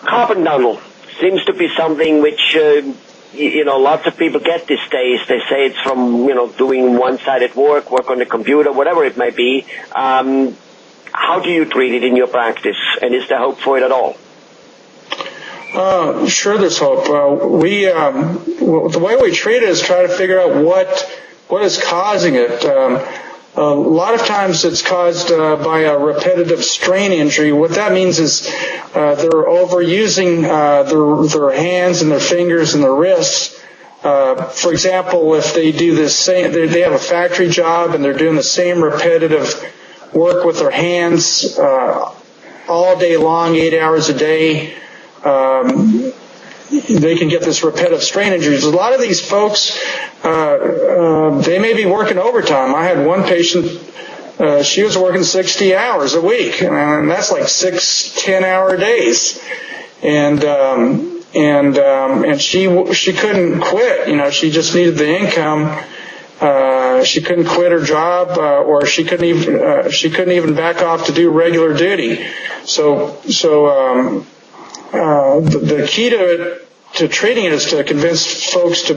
Carpal tunnel seems to be something which, lots of people get these days. They say it's from, doing one-sided work on the computer, whatever it may be. How do you treat it in your practice, and is there hope for it at all? Sure, there's hope. The way we treat it is try to figure out what is causing it. A lot of times it's caused by a repetitive strain injury. What that means is they're overusing their hands and their fingers and their wrists. For example, if they do the same, they have a factory job and they're doing the same repetitive work with their hands all day long, 8 hours a day. They can get this repetitive strain injuries. A lot of these folks, they may be working overtime. I had one patient, she was working 60 hours a week, and that's like 6 10-hour days. And she couldn't quit. She just needed the income. She couldn't quit her job, or she couldn't even back off to do regular duty. So the key to treating it is to convince folks to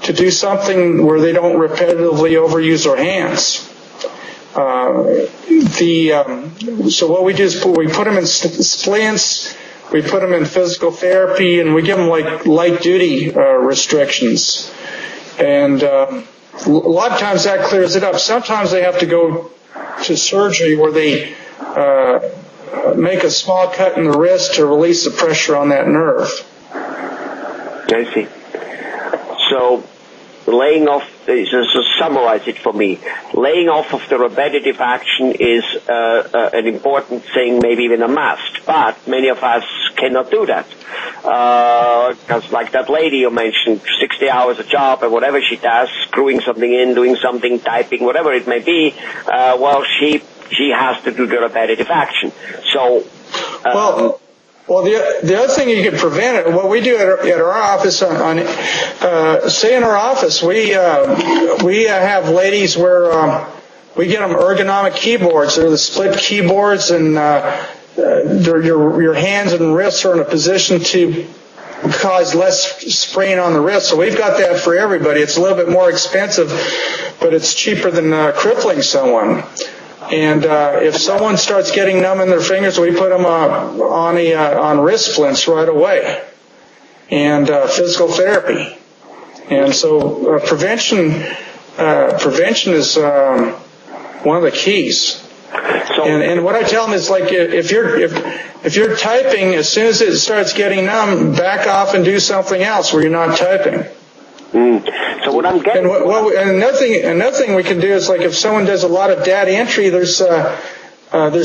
do something where they don't repetitively overuse their hands. So what we do is we put them in splints, we put them in physical therapy, and we give them like light duty restrictions. And a lot of times that clears it up. Sometimes they have to go to surgery where they make a small cut in the wrist to release the pressure on that nerve. I see. So laying off, so summarize it for me. Laying off of the repetitive action is an important thing, maybe even a must, but many of us cannot do that. Because like that lady you mentioned, 60 hours a job and whatever she does, screwing something in, doing something, typing, whatever it may be, she has to do the repetitive action. So, well, the other thing you can prevent it, what we do at our office, say in our office, we have ladies where we get them ergonomic keyboards. They're the split keyboards, and your hands and wrists are in a position to cause less sprain on the wrist. So we've got that for everybody. It's a little bit more expensive, but it's cheaper than crippling someone. And if someone starts getting numb in their fingers, we put them on wrist splints right away, and physical therapy. And so prevention is one of the keys. And what I tell them is, like, if you're typing, as soon as it starts getting numb, back off and do something else where you're not typing. So what I'm getting, and another thing we can do is, like, if someone does a lot of data entry, there's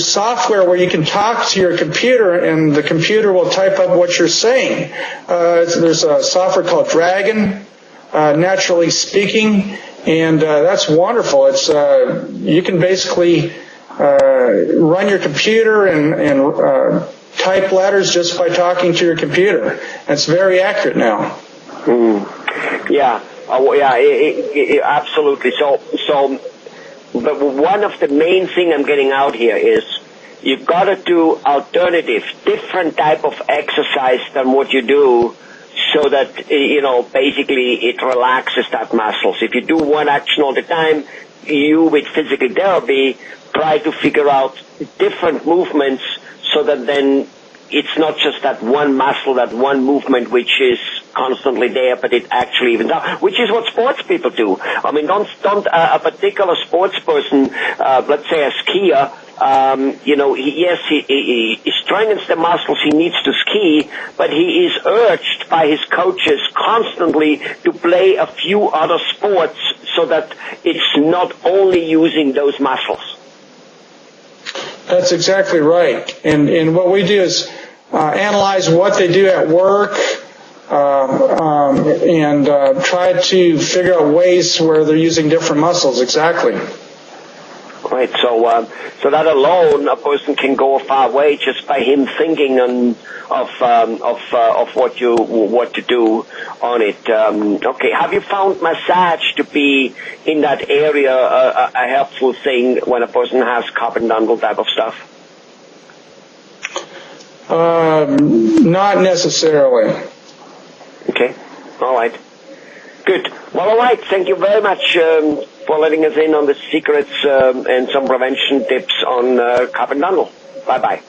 software where you can talk to your computer and the computer will type up what you're saying. There's a software called Dragon, Naturally Speaking, and that's wonderful. It's you can basically run your computer and type letters just by talking to your computer. It's very accurate now. Yeah. Absolutely. But one of the main thing I'm getting out here is you've got to do alternative, different type of exercise than what you do, so that, basically it relaxes that muscles. If you do one action all the time, you with physical therapy try to figure out different movements so that then it's not just that one muscle, that one movement which is constantly there, but it actually evens out, which is what sports people do. I mean, don't a particular sports person, let's say a skier, he strengthens the muscles he needs to ski, but he is urged by his coaches constantly to play a few other sports so that it's not only using those muscles. That's exactly right. And what we do is analyze what they do at work, and try to figure out ways where they're using different muscles. Exactly. Right. So that alone, a person can go a far way just by him thinking of what to do on it. Okay. Have you found massage to be in that area a helpful thing when a person has carpal tunnel type of stuff? Not necessarily. Okay. All right. Good. Well, all right. Thank you very much for letting us in on the secrets and some prevention tips on carpal tunnel. Bye-bye.